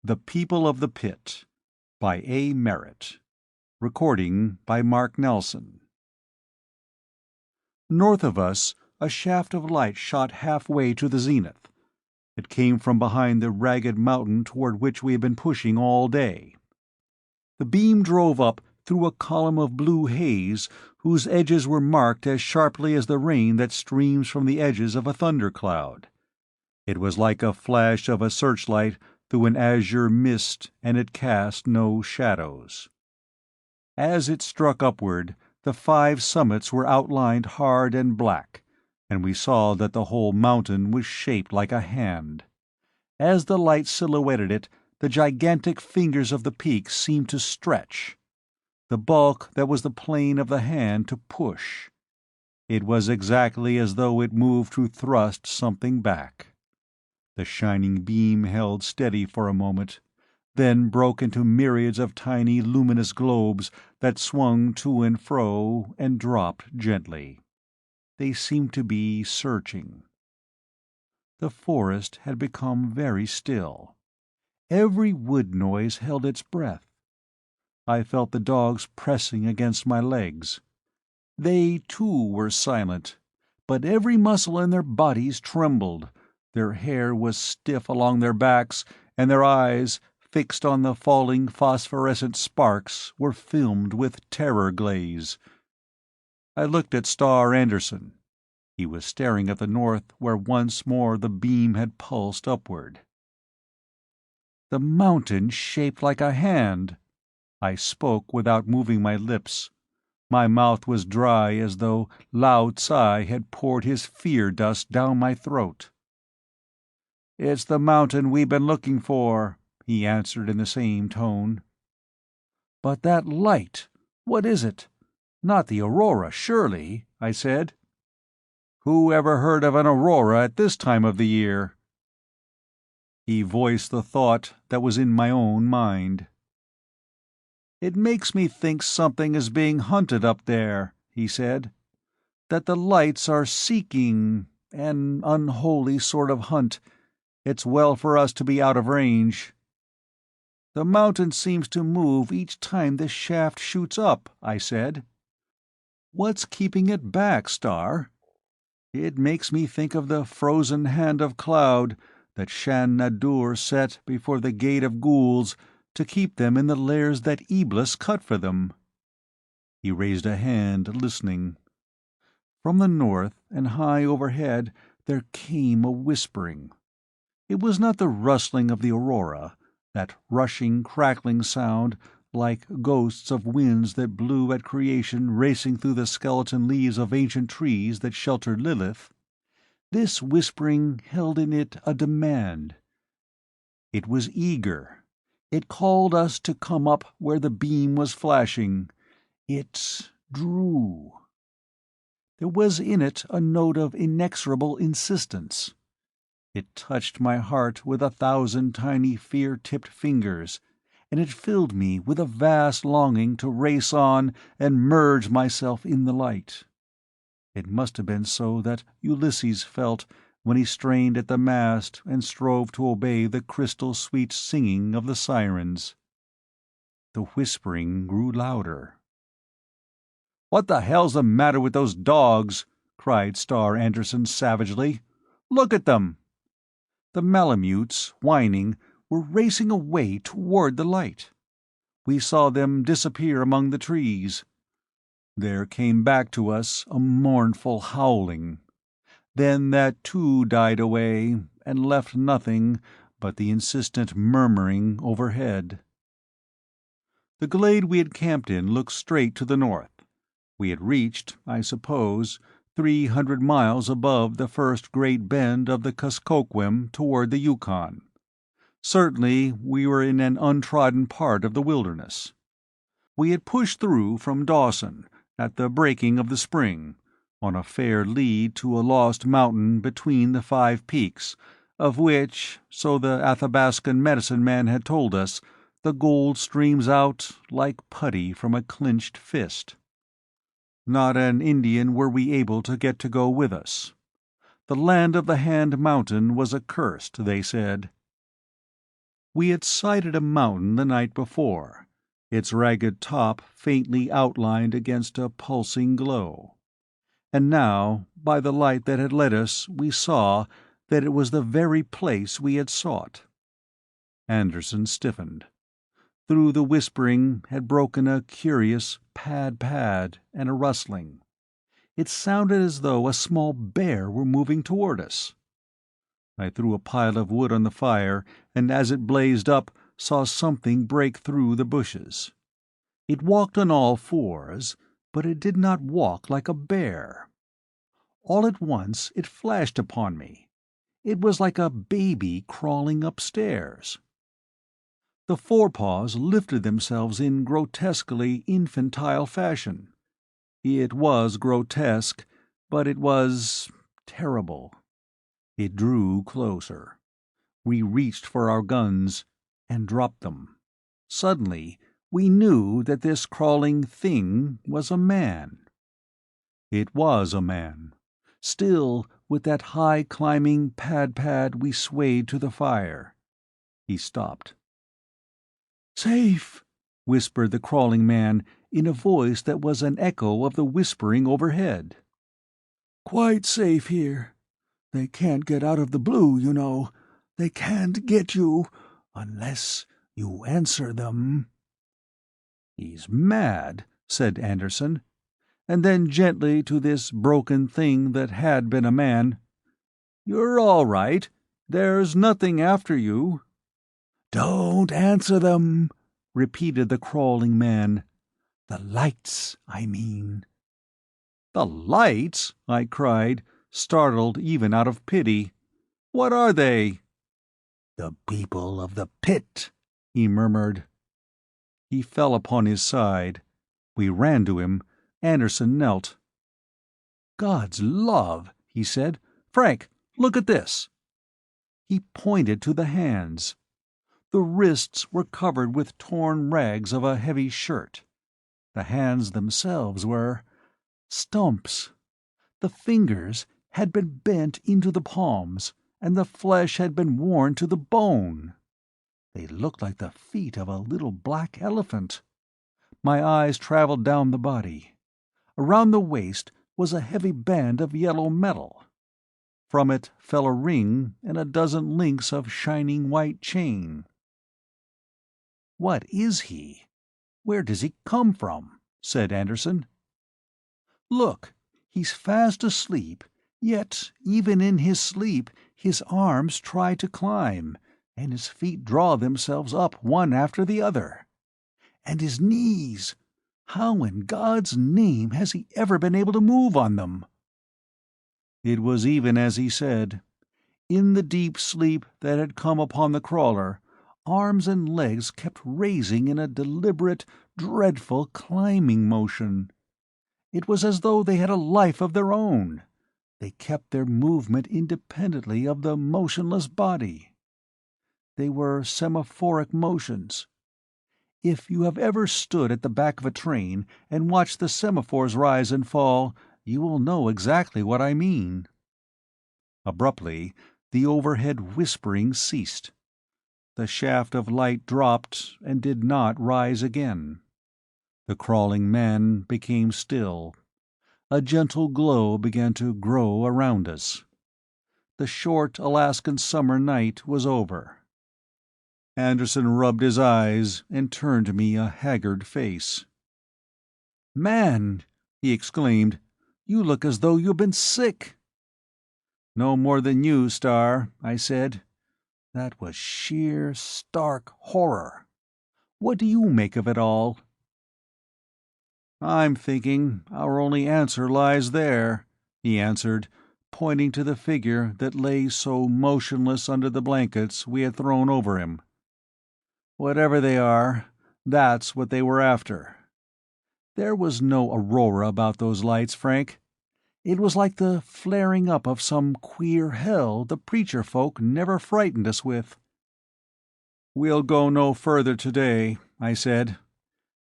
The People of the Pit by A. Merritt. Recording by Mark Nelson. North of us, a shaft of light shot halfway to the zenith. It came from behind the ragged mountain toward which we had been pushing all day. The beam drove up through a column of blue haze whose edges were marked as sharply as the rain that streams from the edges of a thundercloud. It was like a flash of a searchlight through an azure mist, and it cast no shadows. As it struck upward, the 5 summits were outlined hard and black, and we saw that the whole mountain was shaped like a hand. As the light silhouetted it, the gigantic fingers of the peaks seemed to stretch, the bulk that was the plane of the hand to push. It was exactly as though it moved to thrust something back. The shining beam held steady for a moment, then broke into myriads of tiny luminous globes that swung to and fro and dropped gently. They seemed to be searching. The forest had become very still. Every wood noise held its breath. I felt the dogs pressing against my legs. They, too, were silent, but every muscle in their bodies trembled. Their hair was stiff along their backs, and their eyes, fixed on the falling phosphorescent sparks, were filmed with terror glaze. I looked at Star Anderson. He was staring at the north, where once more the beam had pulsed upward. "The mountain shaped like a hand." I spoke without moving my lips. My mouth was dry as though Lao Tsai had poured his fear dust down my throat. "It's the mountain we've been looking for," he answered in the same tone. "But that light, what is it? Not the aurora, surely?" I said. "Who ever heard of an aurora at this time of the year?" He voiced the thought that was in my own mind. "It makes me think something is being hunted up there," he said. "That the lights are seeking an unholy sort of hunt. It's well for us to be out of range." "The mountain seems to move each time this shaft shoots up," I said. "What's keeping it back, Star? It makes me think of the frozen hand of cloud that Shan Nadur set before the gate of ghouls to keep them in the lairs that Iblis cut for them." He raised a hand, listening. From the north and high overhead there came a whispering. It was not the rustling of the aurora, that rushing, crackling sound, like ghosts of winds that blew at creation racing through the skeleton leaves of ancient trees that sheltered Lilith. This whispering held in it a demand. It was eager. It called us to come up where the beam was flashing. It drew. There was in it a note of inexorable insistence. It touched my heart with 1,000 tiny fear-tipped fingers, and it filled me with a vast longing to race on and merge myself in the light. It must have been so that Ulysses felt when he strained at the mast and strove to obey the crystal-sweet singing of the sirens. The whispering grew louder. "What the hell's the matter with those dogs?" cried Star Anderson savagely. "Look at them!" The Malamutes, whining, were racing away toward the light. We saw them disappear among the trees. There came back to us a mournful howling. Then that too died away, and left nothing but the insistent murmuring overhead. The glade we had camped in looked straight to the north. We had reached, I suppose, 300 miles above the first great bend of the Kuskokwim toward the Yukon. Certainly we were in an untrodden part of the wilderness. We had pushed through from Dawson, at the breaking of the spring, on a fair lead to a lost mountain between the 5 peaks, of which, so the Athabascan medicine man had told us, the gold streams out like putty from a clenched fist. Not an Indian were we able to get to go with us. The land of the Hand Mountain was accursed, they said. We had sighted a mountain the night before, its ragged top faintly outlined against a pulsing glow. And now, by the light that had led us, we saw that it was the very place we had sought. Anderson stiffened. Through the whispering had broken a curious pad-pad and a rustling. It sounded as though a small bear were moving toward us. I threw a pile of wood on the fire, and as it blazed up, saw something break through the bushes. It walked on all fours, but it did not walk like a bear. All at once it flashed upon me. It was like a baby crawling upstairs. The forepaws lifted themselves in grotesquely infantile fashion. It was grotesque, but it was terrible. It drew closer. We reached for our guns and dropped them. Suddenly, we knew that this crawling thing was a man. It was a man. Still, with that high-climbing pad-pad, we swayed to the fire. He stopped. "Safe," whispered the crawling man in a voice that was an echo of the whispering overhead. "Quite safe here. They can't get out of the blue, you know. They can't get you unless you answer them." "He's mad," said Anderson, and then gently to this broken thing that had been a man, "You're all right. There's nothing after you." "Don't answer them," repeated the crawling man. "The lights, I mean." "The lights?" I cried, startled even out of pity. "What are they?" "The people of the pit," he murmured. He fell upon his side. We ran to him. Anderson knelt. "God's love," he said. "Frank, look at this." He pointed to the hands. The wrists were covered with torn rags of a heavy shirt. The hands themselves were stumps. The fingers had been bent into the palms, and the flesh had been worn to the bone. They looked like the feet of a little black elephant. My eyes traveled down the body. Around the waist was a heavy band of yellow metal. From it fell a ring and a dozen links of shining white chain. "What is he? Where does he come from?" said Anderson. "Look, he's fast asleep, yet even in his sleep his arms try to climb, and his feet draw themselves up one after the other. And his knees! How in God's name has he ever been able to move on them?" It was even as he said. In the deep sleep that had come upon the crawler, arms and legs kept raising in a deliberate, dreadful climbing motion. It was as though they had a life of their own. They kept their movement independently of the motionless body. They were semaphoric motions. If you have ever stood at the back of a train and watched the semaphores rise and fall, you will know exactly what I mean. Abruptly, the overhead whispering ceased. The shaft of light dropped and did not rise again. The crawling man became still. A gentle glow began to grow around us. The short Alaskan summer night was over. Anderson rubbed his eyes and turned to me a haggard face. "Man," he exclaimed, "you look as though you'd been sick." "No more than you, Star," I said. "That was sheer, stark horror. What do you make of it all?" "I'm thinking our only answer lies there," he answered, pointing to the figure that lay so motionless under the blankets we had thrown over him. "Whatever they are, that's what they were after. There was no aurora about those lights, Frank. It was like the flaring up of some queer hell the preacher folk never frightened us with." "We'll go no further today," I said.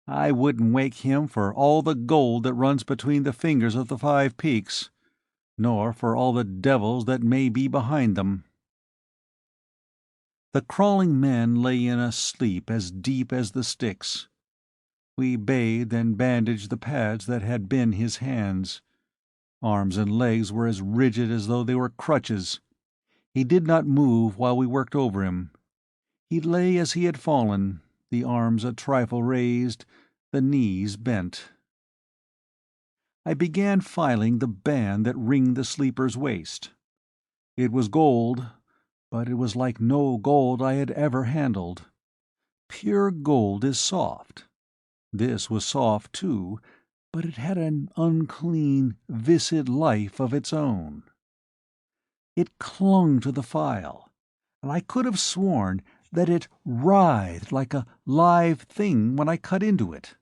"I wouldn't wake him for all the gold that runs between the fingers of the 5 Peaks, nor for all the devils that may be behind them." The crawling men lay in a sleep as deep as the sticks. We bathed and bandaged the pads that had been his hands. Arms and legs were as rigid as though they were crutches. He did not move while we worked over him. He lay as he had fallen, the arms a trifle raised, the knees bent. I began filing the band that ringed the sleeper's waist. It was gold, but it was like no gold I had ever handled. Pure gold is soft. This was soft, too, but it had an unclean, viscid life of its own. It clung to the file, and I could have sworn that it writhed like a live thing when I cut into it.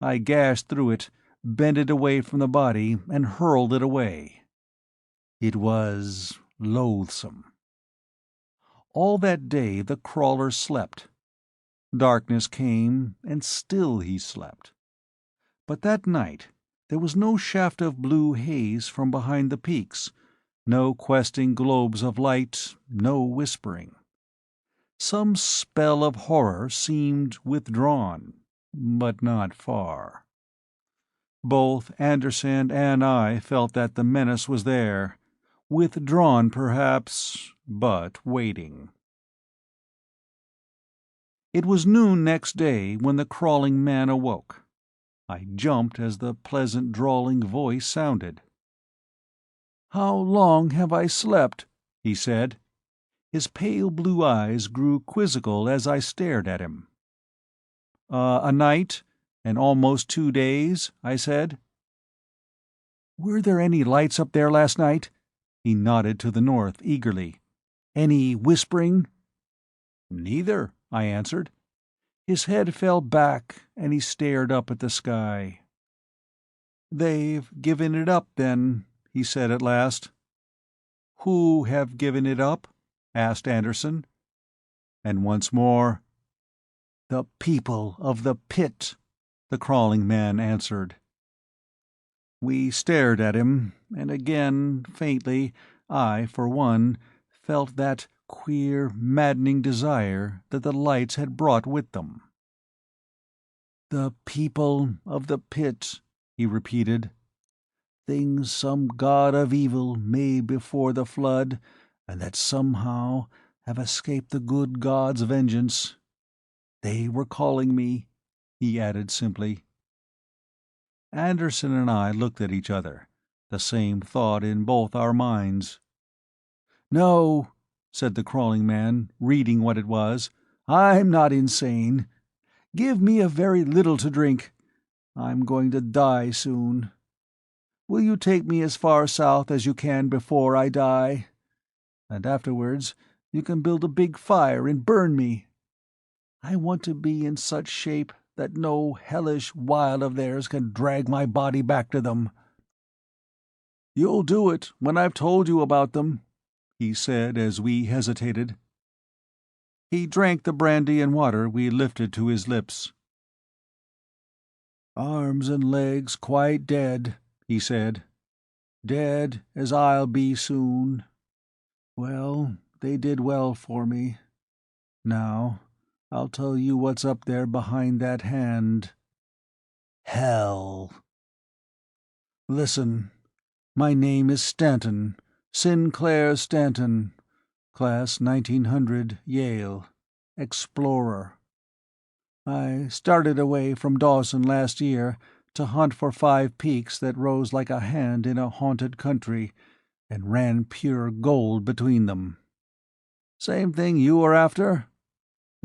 I gashed through it, bent it away from the body, and hurled it away. It was loathsome. All that day the crawler slept. Darkness came, and still he slept. But that night there was no shaft of blue haze from behind the peaks, no questing globes of light, no whispering. Some spell of horror seemed withdrawn, but not far. Both Anderson and I felt that the menace was there, withdrawn perhaps, but waiting. It was noon next day when the crawling man awoke. I jumped as the pleasant drawling voice sounded. "How long have I slept?" he said. His pale blue eyes grew quizzical as I stared at him. A night, and almost 2 days," I said. "Were there any lights up there last night?" He nodded to the north eagerly. "Any whispering?" "Neither," I answered. His head fell back, and he stared up at the sky. "They've given it up, then," he said at last. "Who have given it up?" asked Anderson. And once more, "The people of the pit," the crawling man answered. We stared at him, and again, faintly, I, for one, felt that queer, maddening desire that the lights had brought with them. "The people of the pit," he repeated. "Things some god of evil made before the flood, and that somehow have escaped the good god's vengeance. They were calling me," he added simply. Anderson and I looked at each other, the same thought in both our minds. "No," said the crawling man, reading what it was, "I'm not insane. Give me a very little to drink. I'm going to die soon. Will you take me as far south as you can before I die? And afterwards you can build a big fire and burn me. I want to be in such shape that no hellish wild of theirs can drag my body back to them." "You'll do it when I've told you about them," he said as we hesitated. He drank the brandy and water we lifted to his lips. "Arms and legs quite dead," he said. "Dead as I'll be soon. Well, they did well for me. Now, I'll tell you what's up there behind that hand. Hell. Listen, my name is Stanton, Sinclair Stanton, class 1900, Yale, explorer. I started away from Dawson last year to hunt for 5 peaks that rose like a hand in a haunted country and ran pure gold between them. Same thing you were after?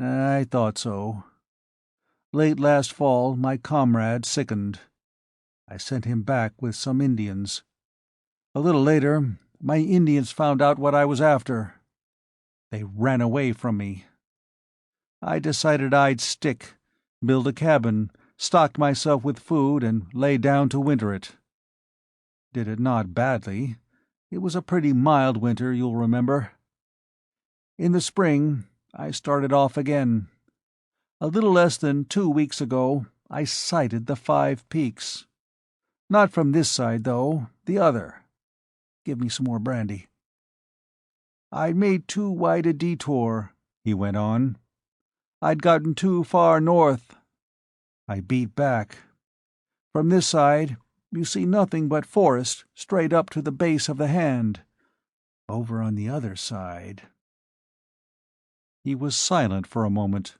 I thought so. Late last fall my comrade sickened. I sent him back with some Indians. A little later, my Indians found out what I was after. They ran away from me. I decided I'd stick, build a cabin, stocked myself with food, and lay down to winter it. Did it not badly. It was a pretty mild winter, you'll remember. In the spring, I started off again. A little less than 2 weeks ago, I sighted the 5 peaks. Not from this side, though, the other. Give me some more brandy. I made too wide a detour," he went on. "I'd gotten too far north." I beat back. "From this side, you see nothing but forest straight up to the base of the hand. Over on the other side—" He was silent for a moment.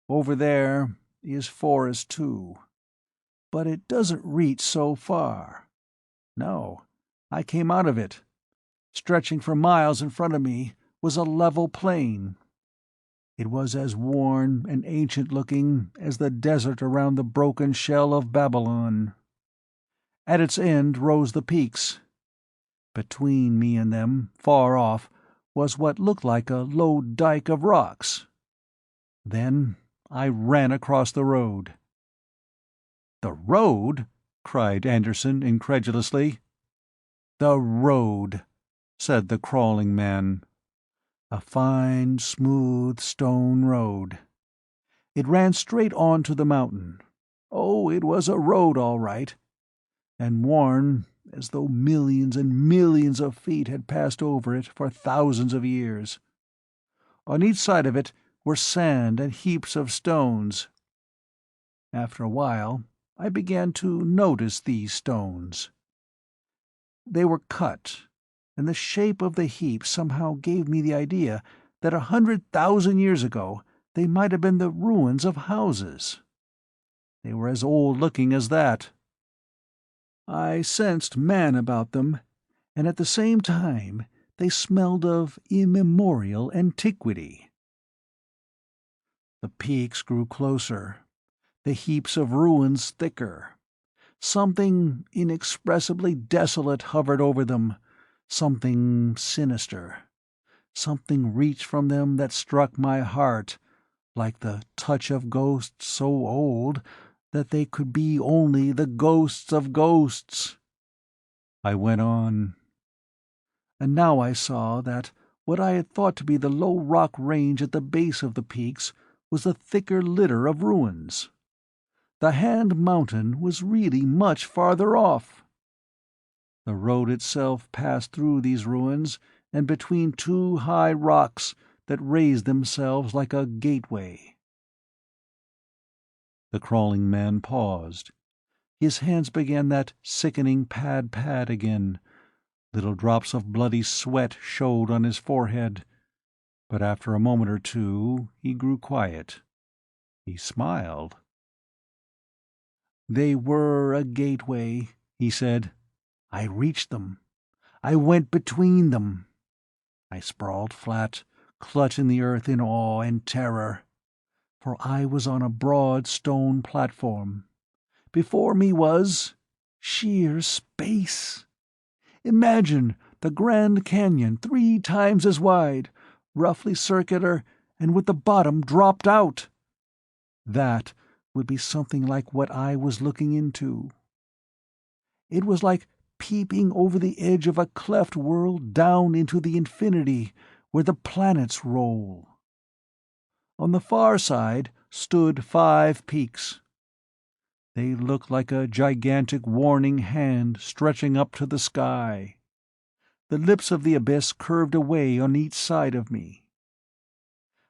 "Over there is forest too, but it doesn't reach so far. No, I came out of it. Stretching for miles in front of me was a level plain. It was as worn and ancient-looking as the desert around the broken shell of Babylon. At its end rose the peaks. Between me and them, far off, was what looked like a low dike of rocks. Then I ran across the road." "The road?" cried Anderson incredulously. "The road," said the crawling man. "A fine, smooth stone road. It ran straight on to the mountain. Oh, it was a road all right, and worn as though millions and millions of feet had passed over it for thousands of years. On each side of it were sand and heaps of stones. After a while I began to notice these stones. They were cut, and the shape of the heap somehow gave me the idea that 100,000 years ago they might have been the ruins of houses. They were as old-looking as that. I sensed man about them, and at the same time they smelled of immemorial antiquity. The peaks grew closer, the heaps of ruins thicker. Something inexpressibly desolate hovered over them, something sinister. Something reached from them that struck my heart, like the touch of ghosts so old that they could be only the ghosts of ghosts. I went on. And now I saw that what I had thought to be the low rock range at the base of the peaks was a thicker litter of ruins. The Hand Mountain was really much farther off. The road itself passed through these ruins and between two high rocks that raised themselves like a gateway. The crawling man paused. His hands began that sickening pad-pad again. Little drops of bloody sweat showed on his forehead. But after a moment or two he grew quiet. He smiled. "They were a gateway," he said. "I reached them. I went between them. I sprawled flat, clutching the earth in awe and terror. For I was on a broad stone platform. Before me was sheer space. Imagine the Grand Canyon 3 times as wide, roughly circular, and with the bottom dropped out. That would be something like what I was looking into. It was like peeping over the edge of a cleft world down into the infinity where the planets roll. On the far side stood 5 peaks. They looked like a gigantic warning hand stretching up to the sky. The lips of the abyss curved away on each side of me.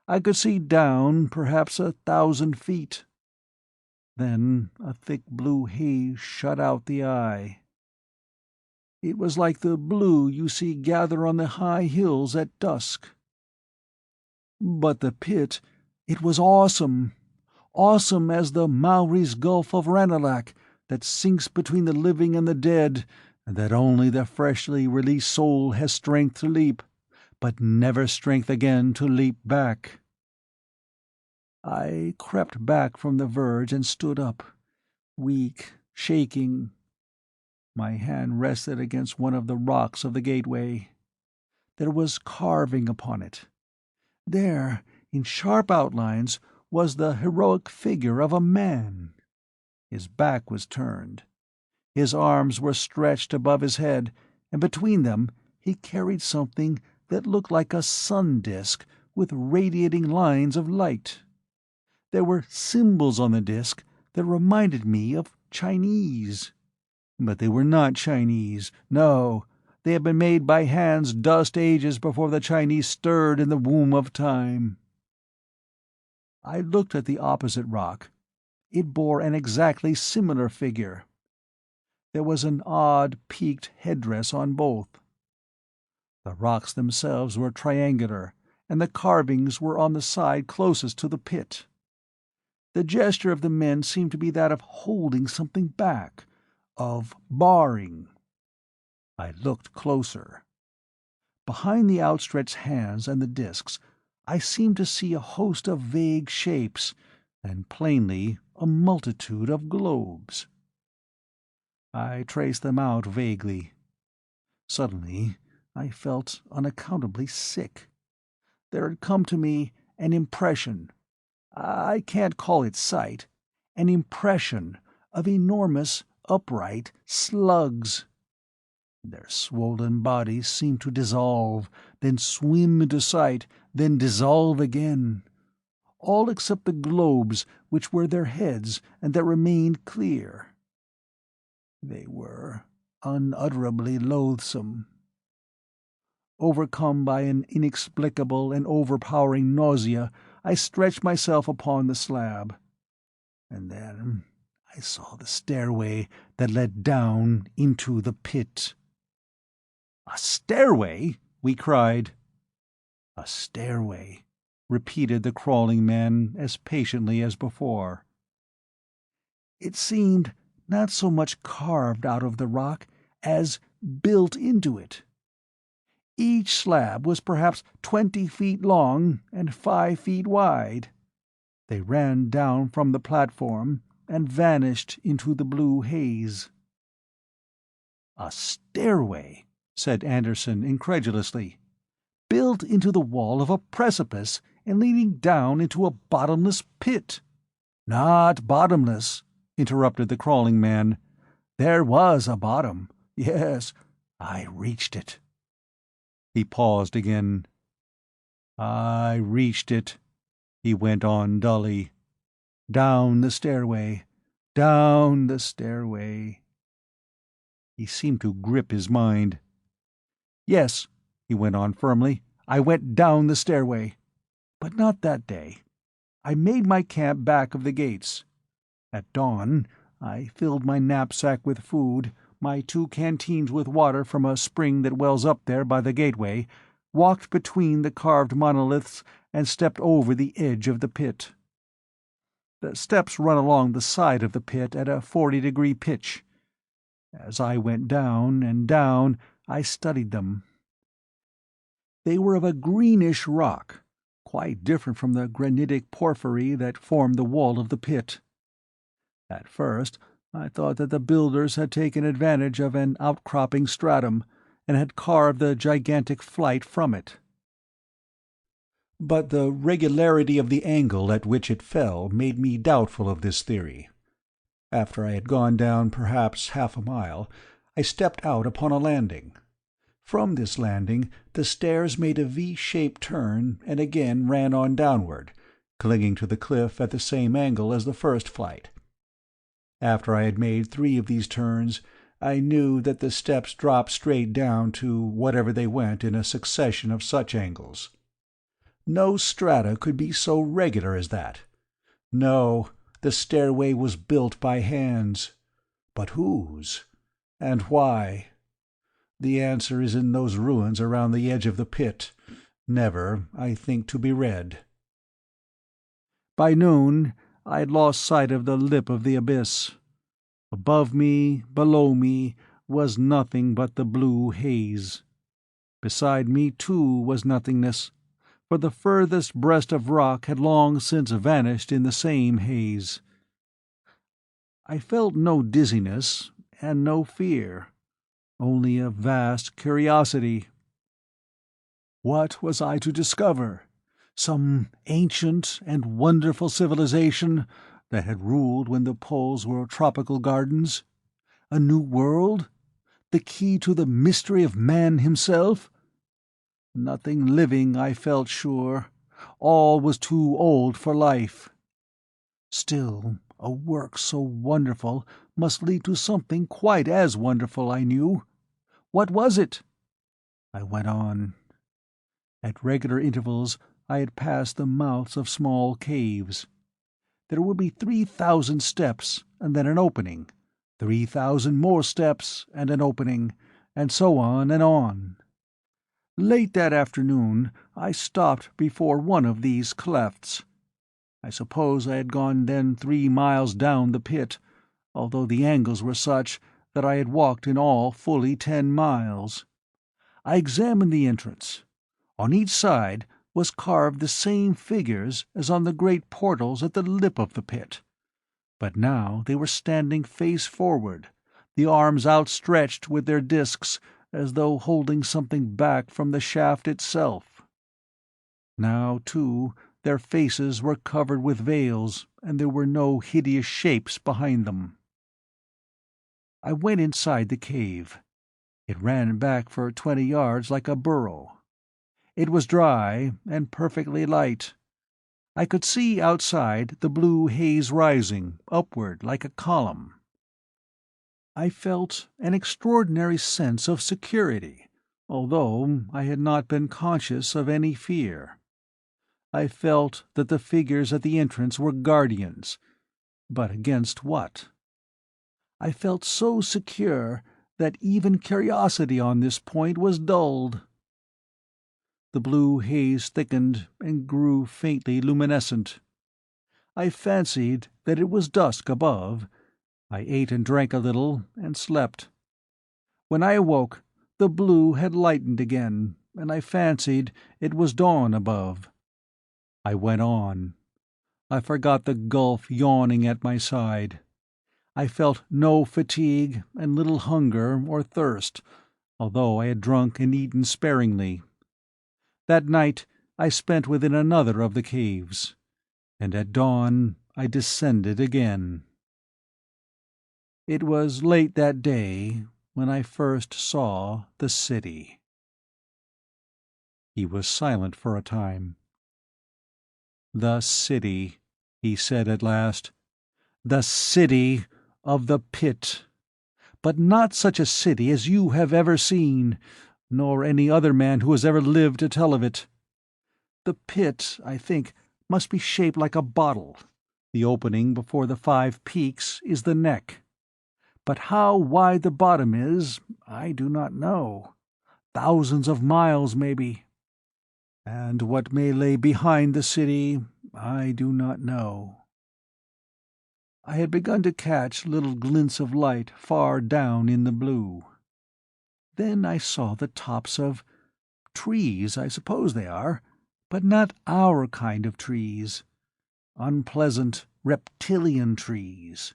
I could see down perhaps 1,000 feet. Then a thick blue haze shut out the eye. It was like the blue you see gather on the high hills at dusk. But the pit, it was awesome. Awesome as the Maori's Gulf of Ranelagh that sinks between the living and the dead, and that only the freshly released soul has strength to leap, but never strength again to leap back. I crept back from the verge and stood up, weak, shaking. My hand rested against one of the rocks of the gateway. There was carving upon it. There, in sharp outlines, was the heroic figure of a man. His back was turned. His arms were stretched above his head, and between them he carried something that looked like a sun-disk with radiating lines of light. There were symbols on the disk that reminded me of Chinese. But they were not Chinese. No, They have been made by hands dust ages before the Chinese stirred in the womb of time." I looked at the opposite rock. It bore an exactly similar figure. There was an odd, peaked headdress on both. The rocks themselves were triangular, and the carvings were on the side closest to the pit. The gesture of the men seemed to be that of holding something back, of barring. I looked closer. Behind the outstretched hands and the discs, I seemed to see a host of vague shapes, and plainly a multitude of globes. I traced them out vaguely. Suddenly, I felt unaccountably sick. There had come to me an impression, I can't call it sight, an impression of enormous, upright slugs. Their swollen bodies seemed to dissolve, then swim into sight, then dissolve again. All except the globes which were their heads and that remained clear. They were unutterably loathsome. Overcome by an inexplicable and overpowering nausea, I stretched myself upon the slab. And then I saw the stairway that led down into the pit. "A stairway?" we cried. "A stairway," repeated the crawling man as patiently as before. It seemed not so much carved out of the rock as built into it. Each slab was perhaps 20 feet long and 5 feet wide. They ran down from the platform and vanished into the blue haze. "A stairway," said Anderson incredulously. "Built into the wall of a precipice and leading down into a bottomless pit." "Not bottomless," interrupted the crawling man. "There was a bottom. Yes, I reached it." He paused again. "I reached it," he went on dully. "Down the stairway, down the stairway." He seemed to grip his mind. "Yes," he went on firmly, "I went down the stairway. But not that day. I made my camp back of the gates. At dawn, I filled my knapsack with food, my 2 canteens with water from a spring that wells up there by the gateway, walked between the carved monoliths, and stepped over the edge of the pit. The steps run along the side of the pit at a 40-degree pitch. As I went down and down, I studied them. They were of a greenish rock, quite different from the granitic porphyry that formed the wall of the pit. At first I thought that the builders had taken advantage of an outcropping stratum, and had carved the gigantic flight from it. But the regularity of the angle at which it fell made me doubtful of this theory. After I had gone down perhaps half a mile, I stepped out upon a landing. From this landing the stairs made a V-shaped turn and again ran on downward, clinging to the cliff at the same angle as the first flight. After I had made 3 of these turns, I knew that the steps dropped straight down to whatever they went in a succession of such angles. No strata could be so regular as that. No, the stairway was built by hands. But whose? And why? The answer is in those ruins around the edge of the pit, never, I think, to be read. By noon I had lost sight of the lip of the abyss. Above me, below me, was nothing but the blue haze. Beside me, too, was nothingness, for the furthest breast of rock had long since vanished in the same haze. I felt no dizziness and no fear, only a vast curiosity. What was I to discover? Some ancient and wonderful civilization that had ruled when the poles were tropical gardens? A new world? The key to the mystery of man himself? Nothing living, I felt sure. All was too old for life. Still, a work so wonderful must lead to something quite as wonderful, I knew. What was it? I went on. At regular intervals I had passed the mouths of small caves. There would be 3,000 steps, and then an opening, 3,000 more steps, and an opening, and so on and on. Late that afternoon I stopped before one of these clefts. I suppose I had gone then 3 miles down the pit, although the angles were such that I had walked in all fully 10 miles. I examined the entrance. On each side was carved the same figures as on the great portals at the lip of the pit, but now they were standing face forward, the arms outstretched with their discs, as though holding something back from the shaft itself. Now, too, their faces were covered with veils, and there were no hideous shapes behind them. I went inside the cave. It ran back for 20 yards like a burrow. It was dry and perfectly light. I could see outside the blue haze rising, upward like a column. I felt an extraordinary sense of security, although I had not been conscious of any fear. I felt that the figures at the entrance were guardians, but against what? I felt so secure that even curiosity on this point was dulled. The blue haze thickened and grew faintly luminescent. I fancied that it was dusk above. I ate and drank a little, and slept. When I awoke, the blue had lightened again, and I fancied it was dawn above. I went on. I forgot the gulf yawning at my side. I felt no fatigue and little hunger or thirst, although I had drunk and eaten sparingly. That night I spent within another of the caves, and at dawn I descended again. It was late that day when I first saw the city. He was silent for a time. "The city," he said at last. "The city of the pit. But not such a city as you have ever seen, nor any other man who has ever lived to tell of it. The pit, I think, must be shaped like a bottle. The opening before the 5 peaks is the neck. But how wide the bottom is, I do not know. Thousands of miles, maybe. And what may lay behind the city, I do not know." I had begun to catch little glints of light far down in the blue. Then I saw the tops of trees, I suppose they are, but not our kind of trees. Unpleasant, reptilian trees.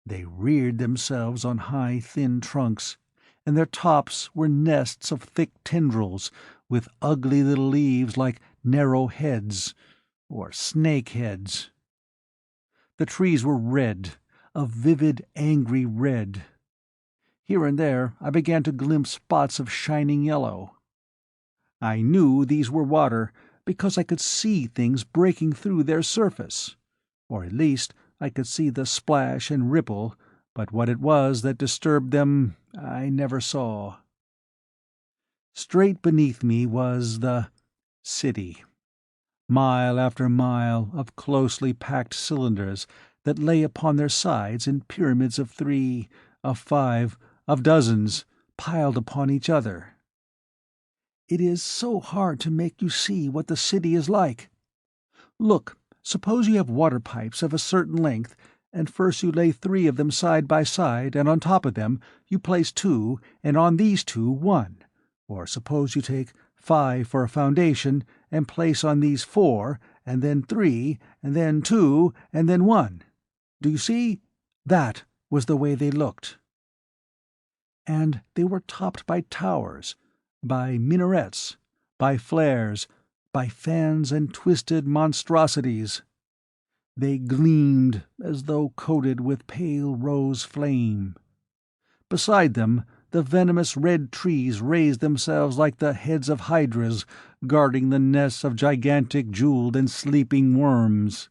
They reared themselves on high, thin trunks, and their tops were nests of thick tendrils with ugly little leaves like narrow heads, or snake heads. The trees were red, a vivid, angry red. Here and there I began to glimpse spots of shining yellow. I knew these were water, because I could see things breaking through their surface, or at least I could see the splash and ripple, but what it was that disturbed them I never saw. Straight beneath me was the city. Mile after mile of closely packed cylinders that lay upon their sides in pyramids of 3, of 5, of dozens, piled upon each other. It is so hard to make you see what the city is like. Look, suppose you have water pipes of a certain length, and first you lay 3 of them side by side, and on top of them you place 2, and on these 2 1. Or suppose you take 5 for a foundation, and place on these 4, and then 3, and then 2, and then 1. Do you see? That was the way they looked. And they were topped by towers, by minarets, by flares, by fans and twisted monstrosities. They gleamed as though coated with pale rose flame. Beside them the venomous red trees raised themselves like the heads of hydras guarding the nests of gigantic jeweled and sleeping worms.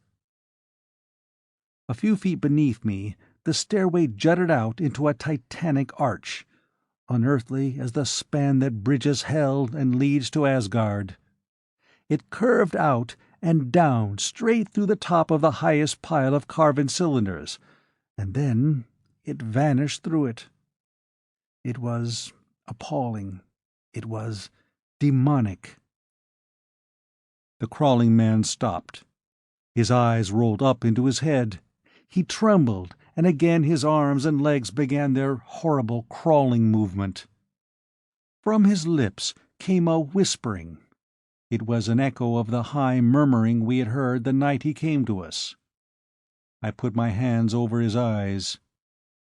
A few feet beneath me the stairway jutted out into a titanic arch. unearthly as the span that bridges hell and leads to Asgard. It curved out and down straight through the top of the highest pile of carven cylinders, and then it vanished through it. It was appalling. It was demonic. The crawling man stopped. His eyes rolled up into his head. He trembled, and again his arms and legs began their horrible crawling movement. From his lips came a whispering. It was an echo of the high murmuring we had heard the night he came to us. I put my hands over his eyes.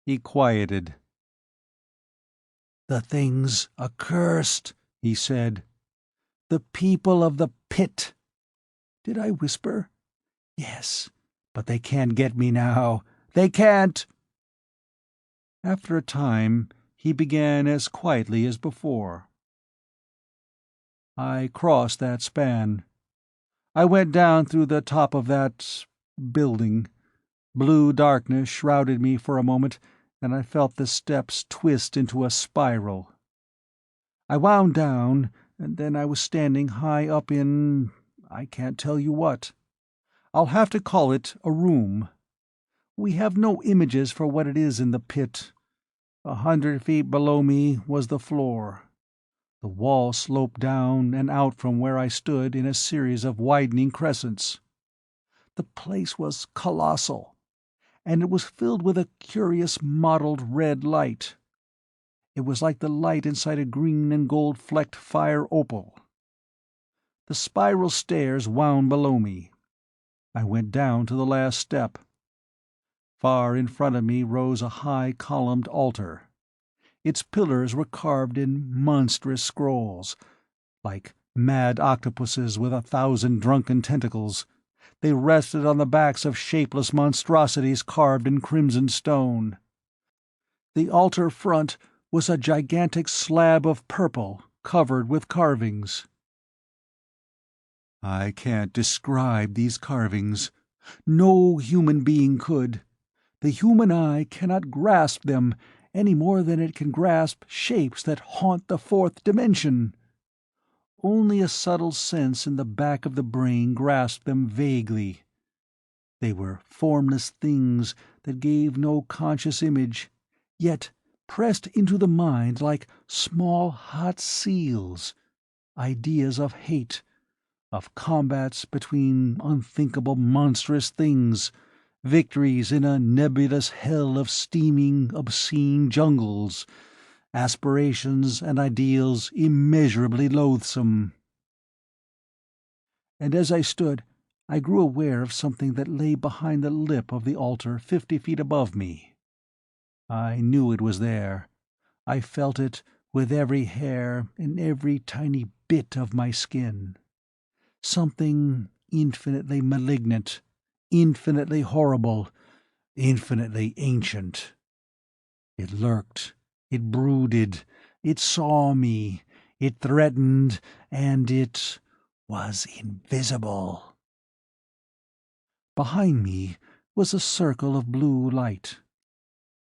He quieted. "The thing's accursed," he said. "The people of the pit." Did I whisper? Yes, but they can't get me now. They can't. After a time, he began as quietly as before. I crossed that span. I went down through the top of that building. Blue darkness shrouded me for a moment, and I felt the steps twist into a spiral. I wound down, and then I was standing high up in I can't tell you what. I'll have to call it a room. We have no images for what it is in the pit. 100 feet below me was the floor. The wall sloped down and out from where I stood in a series of widening crescents. The place was colossal, and it was filled with a curious mottled red light. It was like the light inside a green and gold-flecked fire opal. The spiral stairs wound below me. I went down to the last step. Far in front of me rose a high columned altar. Its pillars were carved in monstrous scrolls, like mad octopuses with 1,000 drunken tentacles. They rested on the backs of shapeless monstrosities carved in crimson stone. The altar front was a gigantic slab of purple covered with carvings. I can't describe these carvings. No human being could. The human eye cannot grasp them any more than it can grasp shapes that haunt the fourth dimension. Only a subtle sense in the back of the brain grasped them vaguely. They were formless things that gave no conscious image, yet pressed into the mind like small hot seals, ideas of hate, of combats between unthinkable monstrous things, victories in a nebulous hell of steaming, obscene jungles, aspirations and ideals immeasurably loathsome. And as I stood, I grew aware of something that lay behind the lip of the altar 50 feet above me. I knew it was there. I felt it with every hair and every tiny bit of my skin. Something infinitely malignant, infinitely horrible, infinitely ancient. It lurked, it brooded, it saw me, it threatened, and it was invisible. Behind me was a circle of blue light.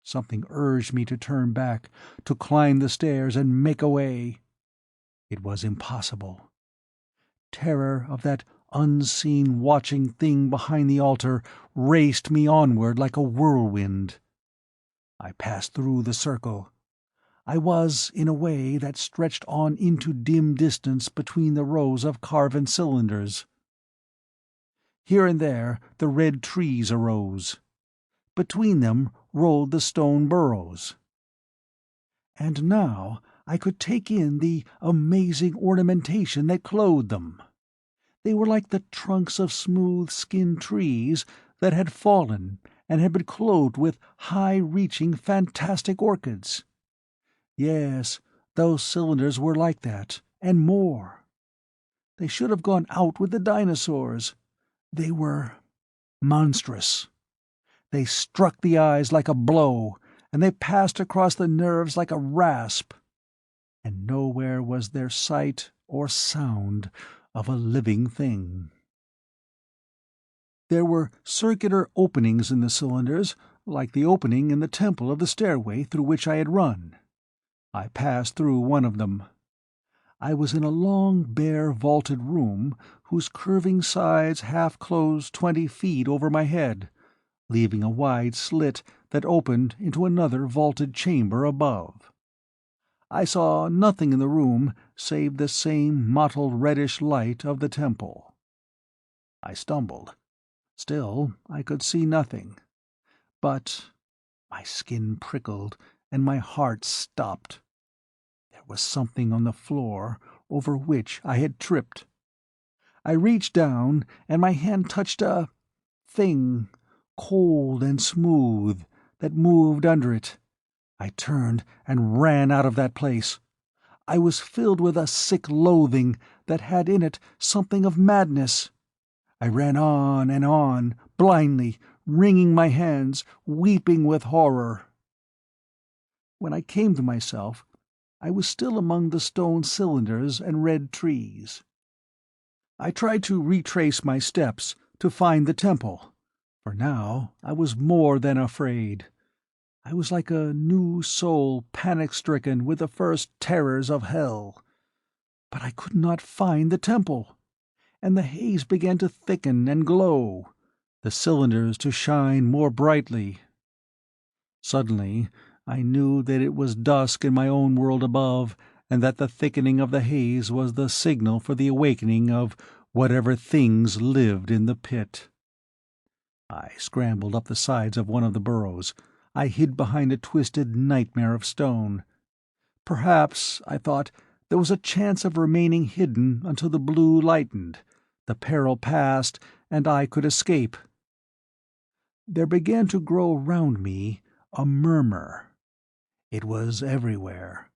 Something urged me to turn back, to climb the stairs and make away. It was impossible. Terror of that unseen watching thing behind the altar raced me onward like a whirlwind. I passed through the circle. I was in a way that stretched on into dim distance between the rows of carven cylinders. Here and there the red trees arose. Between them rolled the stone burrows. And now I could take in the amazing ornamentation that clothed them. They were like the trunks of smooth-skinned trees that had fallen and had been clothed with high-reaching fantastic orchids. Yes, those cylinders were like that, and more. They should have gone out with the dinosaurs. They were monstrous. They struck the eyes like a blow, and they passed across the nerves like a rasp. And nowhere was there sight or sound of a living thing. There were circular openings in the cylinders, like the opening in the temple of the stairway through which I had run. I passed through one of them. I was in a long, bare, vaulted room whose curving sides half closed 20 feet over my head, leaving a wide slit that opened into another vaulted chamber above. I saw nothing in the room save the same mottled reddish light of the temple. I stumbled. Still, I could see nothing. But my skin prickled and my heart stopped. There was something on the floor over which I had tripped. I reached down, and my hand touched a thing, cold and smooth, that moved under it. I turned and ran out of that place. I was filled with a sick loathing that had in it something of madness. I ran on, blindly, wringing my hands, weeping with horror. When I came to myself, I was still among the stone cylinders and red trees. I tried to retrace my steps, to find the temple, for now I was more than afraid. I was like a new soul panic-stricken with the first terrors of hell. But I could not find the temple, and the haze began to thicken and glow, the cylinders to shine more brightly. Suddenly I knew that it was dusk in my own world above, and that the thickening of the haze was the signal for the awakening of whatever things lived in the pit. I scrambled up the sides of one of the burrows. I hid behind a twisted nightmare of stone. Perhaps, I thought, there was a chance of remaining hidden until the blue lightened, the peril passed, and I could escape. There began to grow round me a murmur. It was everywhere,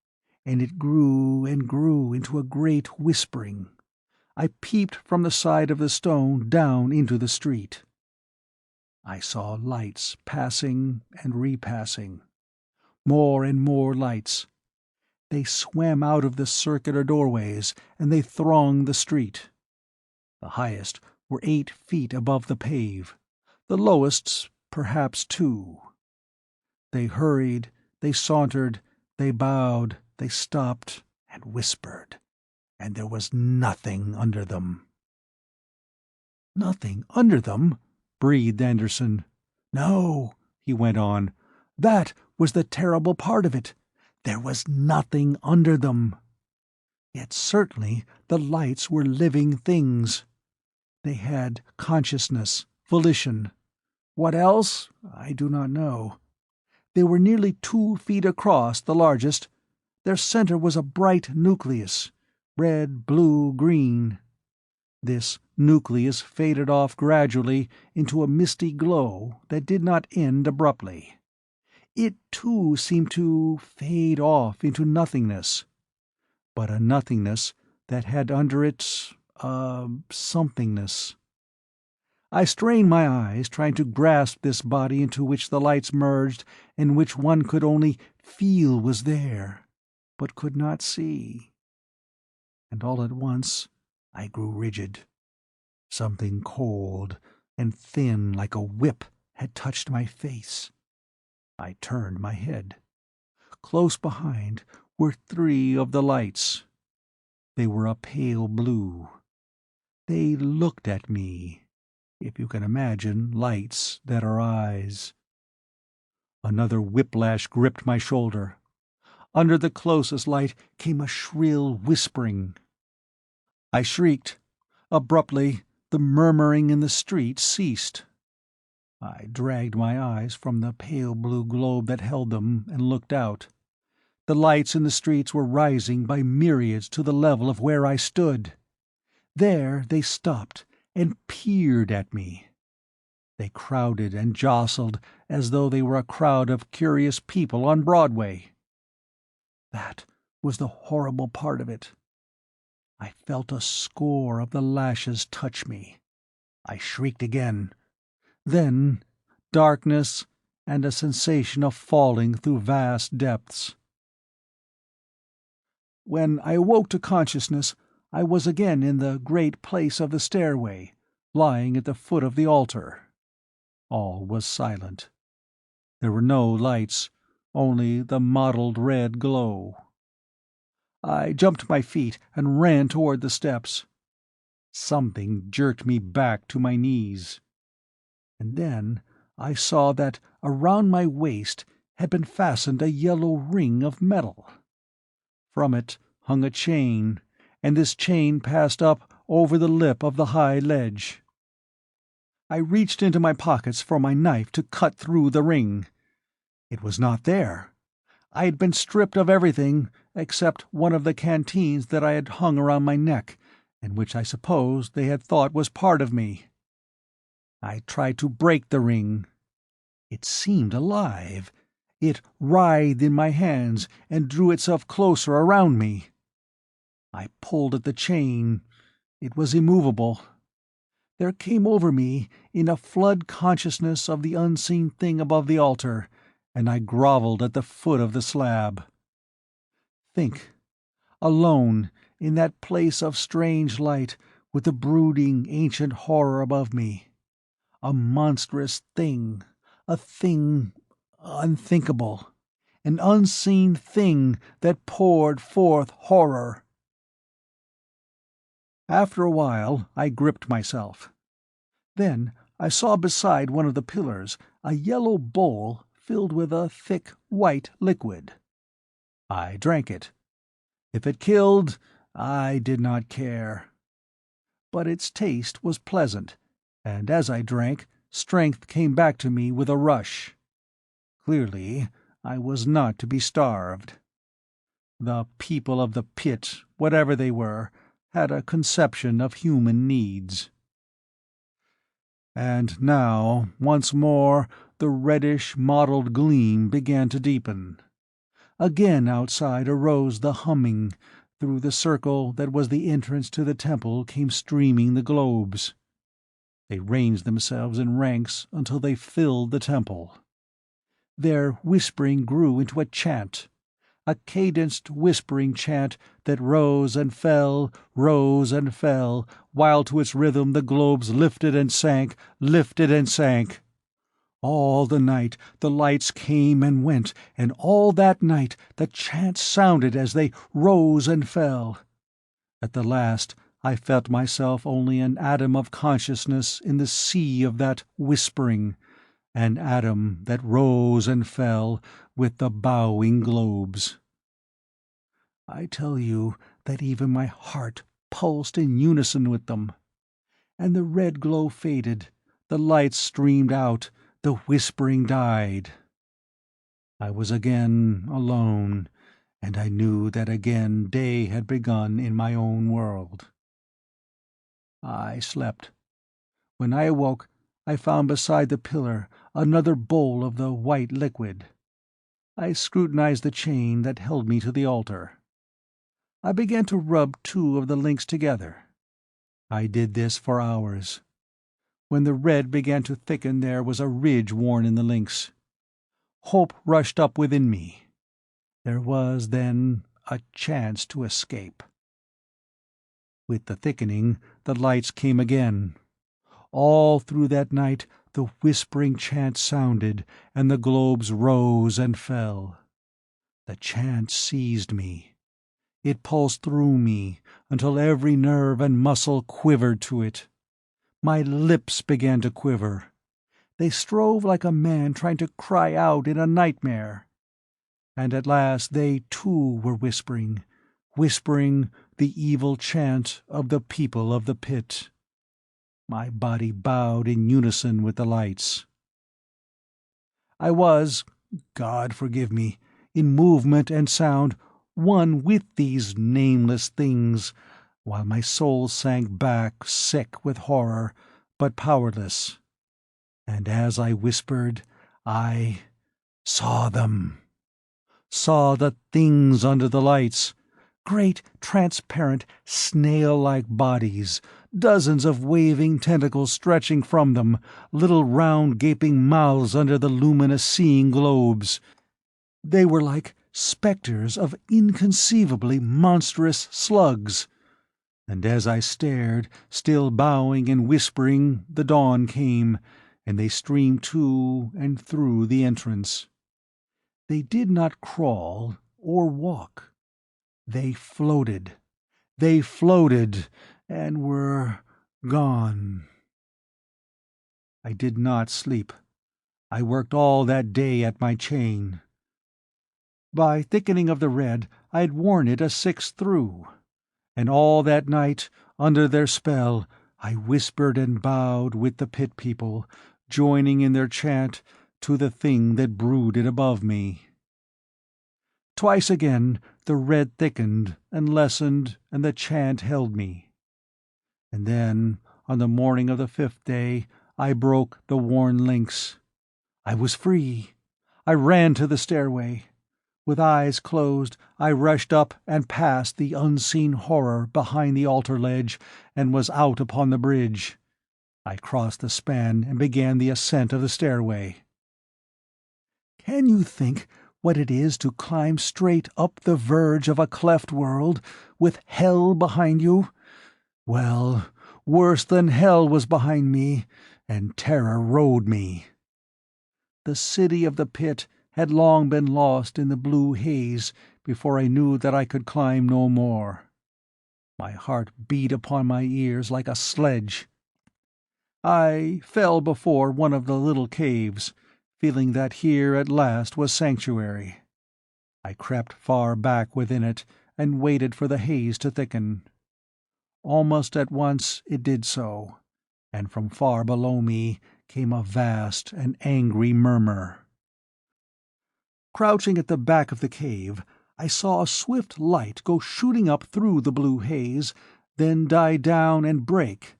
and it grew and grew into a great whispering. I peeped from the side of the stone down into the street. I saw lights passing and repassing. More and more lights. They swam out of the circular doorways, and they thronged the street. The highest were 8 feet above the pave, the lowest perhaps 2. They hurried, they sauntered, they bowed, they stopped and whispered, and there was nothing under them. "Nothing under them?" breathed Anderson. "No," he went on. "That was the terrible part of it. There was nothing under them. Yet certainly the lights were living things. They had consciousness, volition. What else? I do not know. They were nearly 2 feet across, the largest. Their center was a bright nucleus, red, blue, green. This nucleus faded off gradually into a misty glow that did not end abruptly. It, too, seemed to fade off into nothingness, but a nothingness that had under it a somethingness. I strained my eyes, trying to grasp this body into which the lights merged and which one could only feel was there, but could not see. And all at once I grew rigid. Something cold and thin like a whip had touched my face. I turned my head. Close behind were 3 of the lights. They were a pale blue. They looked at me, if you can imagine lights that are eyes. Another whiplash gripped my shoulder. Under the closest light came a shrill whispering. I shrieked. Abruptly, the murmuring in the street ceased. I dragged my eyes from the pale blue globe that held them and looked out. The lights in the streets were rising by myriads to the level of where I stood. There they stopped and peered at me. They crowded and jostled as though they were a crowd of curious people on Broadway. That was the horrible part of it. I felt a score of the lashes touch me. I shrieked again. Then darkness and a sensation of falling through vast depths. When I awoke to consciousness, I was again in the great place of the stairway, lying at the foot of the altar. All was silent. There were no lights, only the mottled red glow. I jumped to my feet and ran toward the steps. Something jerked me back to my knees. And then I saw that around my waist had been fastened a yellow ring of metal. From it hung a chain, and this chain passed up over the lip of the high ledge. I reached into my pockets for my knife to cut through the ring. It was not there. I had been stripped of everything except one of the canteens that I had hung around my neck, and which I supposed they had thought was part of me. I tried to break the ring. It seemed alive. It writhed in my hands and drew itself closer around me. I pulled at the chain. It was immovable. There came over me in a flood consciousness of the unseen thing above the altar, and I groveled at the foot of the slab. Think, alone, in that place of strange light, with the brooding, ancient horror above me. A monstrous thing, a thing unthinkable, an unseen thing that poured forth horror. After a while I gripped myself. Then I saw beside one of the pillars a yellow bowl filled with a thick white liquid. I drank it. If it killed, I did not care. But its taste was pleasant, and as I drank, strength came back to me with a rush. Clearly, I was not to be starved. The people of the pit, whatever they were, had a conception of human needs. And now, once more, the reddish, mottled gleam began to deepen. Again outside arose the humming. Through the circle that was the entrance to the temple came streaming the globes. They ranged themselves in ranks until they filled the temple. Their whispering grew into a chant, a cadenced whispering chant that rose and fell, while to its rhythm the globes lifted and sank, lifted and sank. All the night the lights came and went, and all that night the chant sounded as they rose and fell. At the last I felt myself only an atom of consciousness in the sea of that whispering, an atom that rose and fell with the bowing globes. I tell you that even my heart pulsed in unison with them. And the red glow faded, the lights streamed out, the whispering died. I was again alone, and I knew that again day had begun in my own world. I slept. When I awoke, I found beside the pillar another bowl of the white liquid. I scrutinized the chain that held me to the altar. I began to rub two of the links together. I did this for hours. When the red began to thicken there was a ridge worn in the links. Hope rushed up within me. There was, then, a chance to escape. With the thickening, the lights came again. All through that night the whispering chant sounded, and the globes rose and fell. The chant seized me. It pulsed through me until every nerve and muscle quivered to it. My lips began to quiver. They strove like a man trying to cry out in a nightmare. And at last they, too, were whispering the evil chant of the people of the pit. My body bowed in unison with the lights. I was, God forgive me, in movement and sound, one with these nameless things, while my soul sank back sick with horror, but powerless. And as I whispered, I saw them. Saw the things under the lights. Great, transparent, snail-like bodies, dozens of waving tentacles stretching from them, little round gaping mouths under the luminous seeing globes. They were like spectres of inconceivably monstrous slugs. And as I stared, still bowing and whispering, the dawn came, and they streamed to and through the entrance. They did not crawl or walk. They floated. They floated, and were gone. I did not sleep. I worked all that day at my chain. By thickening of the red, I had worn it a sixth through, and all that night, under their spell, I whispered and bowed with the pit people, joining in their chant to the thing that brooded above me. Twice again the red thickened and lessened, and the chant held me. And then, on the morning of the fifth day, I broke the worn links. I was free. I ran to the stairway. With eyes closed, I rushed up and past the unseen horror behind the altar ledge, and was out upon the bridge. I crossed the span and began the ascent of the stairway. Can you think what it is to climb straight up the verge of a cleft world, with hell behind you? Well, worse than hell was behind me, and terror rode me. The city of the pit had long been lost in the blue haze before I knew that I could climb no more. My heart beat upon my ears like a sledge. I fell before one of the little caves, feeling that here at last was sanctuary. I crept far back within it and waited for the haze to thicken. Almost at once it did so, and from far below me came a vast and angry murmur. Crouching at the back of the cave, I saw a swift light go shooting up through the blue haze, then die down and break,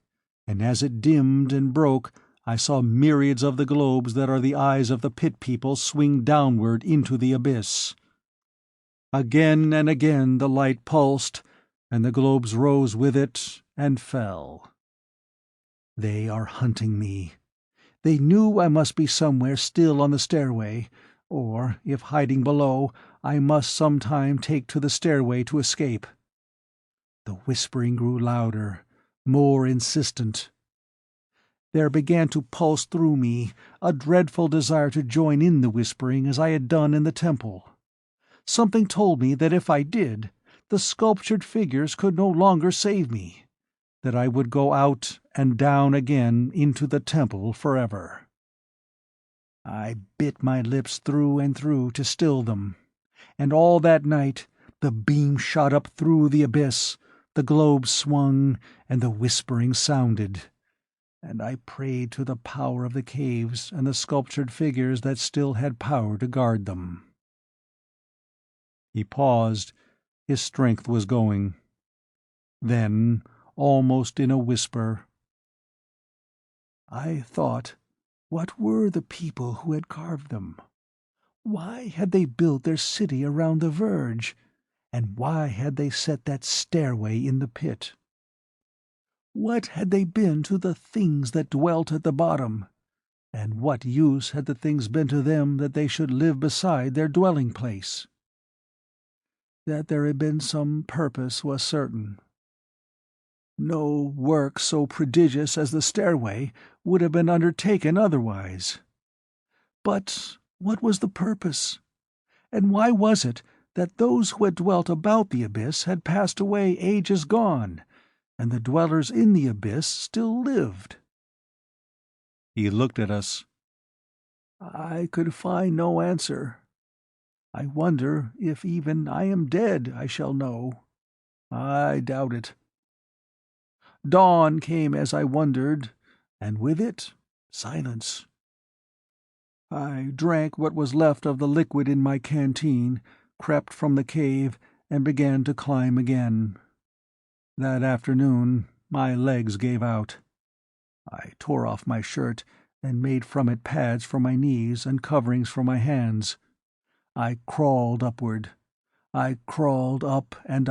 and as it dimmed and broke, I saw myriads of the globes that are the eyes of the pit people swing downward into the abyss. Again and again the light pulsed, and the globes rose with it and fell. They are hunting me. They knew I must be somewhere still on the stairway, or, if hiding below, I must some time take to the stairway to escape. The whispering grew louder, more insistent. There began to pulse through me a dreadful desire to join in the whispering as I had done in the temple. Something told me that if I did, the sculptured figures could no longer save me, that I would go out and down again into the temple forever. I bit my lips through and through to still them, and all that night the beam shot up through the abyss, the globe swung, and the whispering sounded, and I prayed to the power of the caves and the sculptured figures that still had power to guard them. He paused. His strength was going. Then, almost in a whisper, I thought, what were the people who had carved them? Why had they built their city around the verge? And why had they set that stairway in the pit? What had they been to the things that dwelt at the bottom? And what use had the things been to them that they should live beside their dwelling place? That there had been some purpose was certain. No work so prodigious as the stairway would have been undertaken otherwise. But what was the purpose? And why was it that those who had dwelt about the abyss had passed away ages gone, and the dwellers in the abyss still lived? He looked at us. I could find no answer. I wonder if even I am dead I shall know. I doubt it. Dawn came as I wondered, and with it, silence. I drank what was left of the liquid in my canteen, crept from the cave, and began to climb again. That afternoon my legs gave out. I tore off my shirt and made from it pads for my knees and coverings for my hands. I crawled upward. I crawled up, and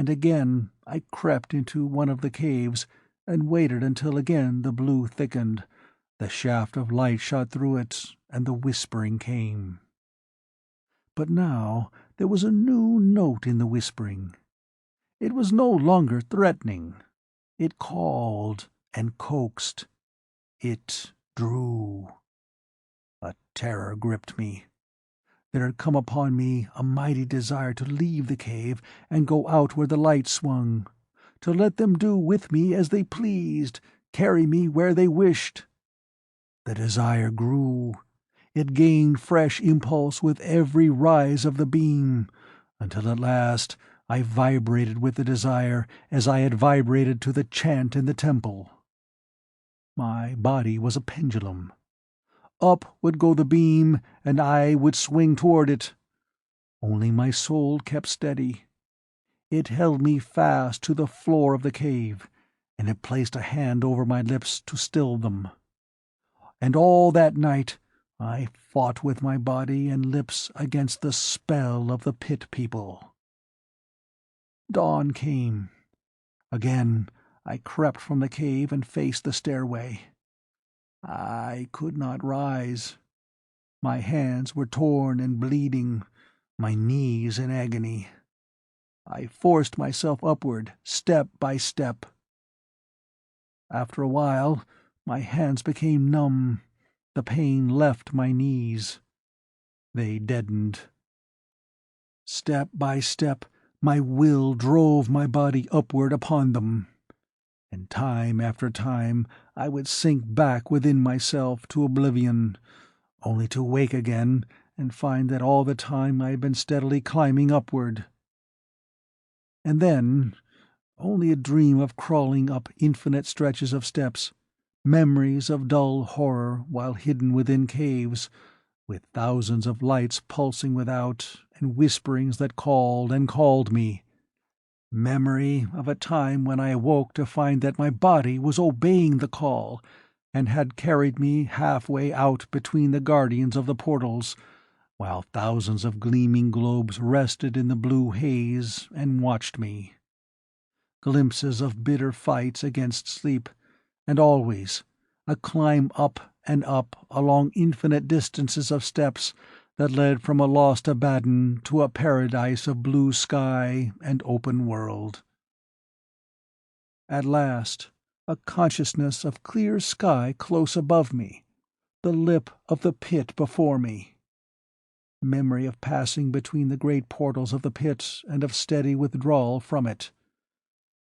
again I crept into one of the caves and waited until again the blue thickened, the shaft of light shot through it, and the whispering came. But now there was a new note in the whispering. It was no longer threatening. It called and coaxed. It drew. A terror gripped me. There had come upon me a mighty desire to leave the cave and go out where the light swung, to let them do with me as they pleased, carry me where they wished. The desire grew. It gained fresh impulse with every rise of the beam, until at last I vibrated with the desire as I had vibrated to the chant in the temple. My body was a pendulum. Up would go the beam, and I would swing toward it. Only my soul kept steady. It held me fast to the floor of the cave, and it placed a hand over my lips to still them. And all that night I fought with my body and lips against the spell of the pit people. Dawn came. Again I crept from the cave and faced the stairway. I could not rise. My hands were torn and bleeding, my knees in agony. I forced myself upward, step by step. After a while, my hands became numb. The pain left my knees. They deadened. Step by step, my will drove my body upward upon them. And time after time I would sink back within myself to oblivion, only to wake again and find that all the time I had been steadily climbing upward. And then only a dream of crawling up infinite stretches of steps, memories of dull horror while hidden within caves, with thousands of lights pulsing without, and whisperings that called and called me. Memory of a time when I awoke to find that my body was obeying the call, and had carried me halfway out between the guardians of the portals, while thousands of gleaming globes rested in the blue haze and watched me. Glimpses of bitter fights against sleep, and always a climb up and up along infinite distances of steps that led from a lost Abaddon to a paradise of blue sky and open world. At last, a consciousness of clear sky close above me, the lip of the pit before me. Memory of passing between the great portals of the pit and of steady withdrawal from it.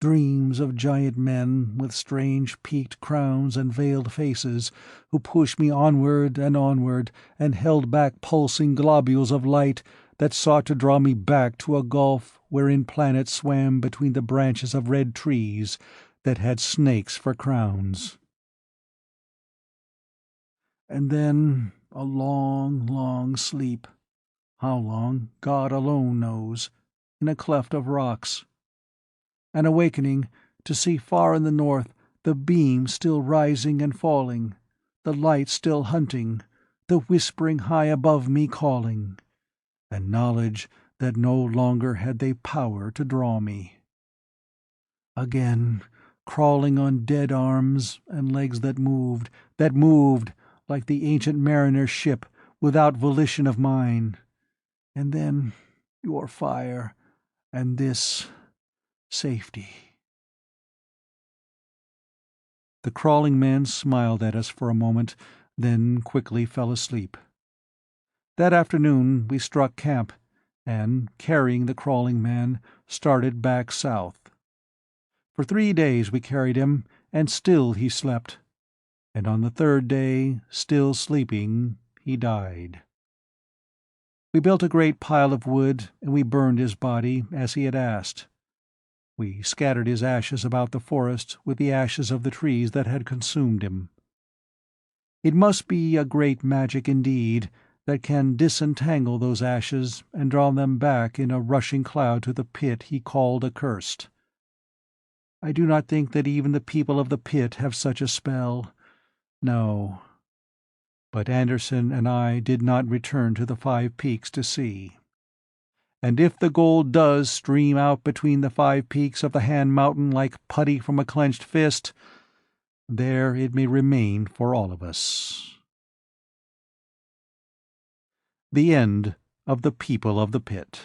Dreams of giant men with strange peaked crowns and veiled faces who pushed me onward and held back pulsing globules of light that sought to draw me back to a gulf wherein planets swam between the branches of red trees that had snakes for crowns. And then a long, long sleep. How long, God alone knows, in a cleft of rocks. An awakening to see far in the north the beam still rising and falling, the light still hunting, the whispering high above me calling, and knowledge that no longer had they power to draw me. Again, crawling on dead arms and legs that moved, like the ancient mariner's ship, without volition of mine. And then your fire, and this safety. The crawling man smiled at us for a moment, then quickly fell asleep. That afternoon we struck camp, and, carrying the crawling man, started back south. For 3 days we carried him, and still he slept. And on the third day, still sleeping, he died. We built a great pile of wood, and we burned his body, as he had asked. We scattered his ashes about the forest with the ashes of the trees that had consumed him. It must be a great magic indeed that can disentangle those ashes and draw them back in a rushing cloud to the pit he called accursed. I do not think that even the people of the pit have such a spell. No. But Anderson and I did not return to the 5 Peaks to see. And if the gold does stream out between the 5 peaks of the Hand Mountain like putty from a clenched fist, there it may remain for all of us. The end of The People of the Pit.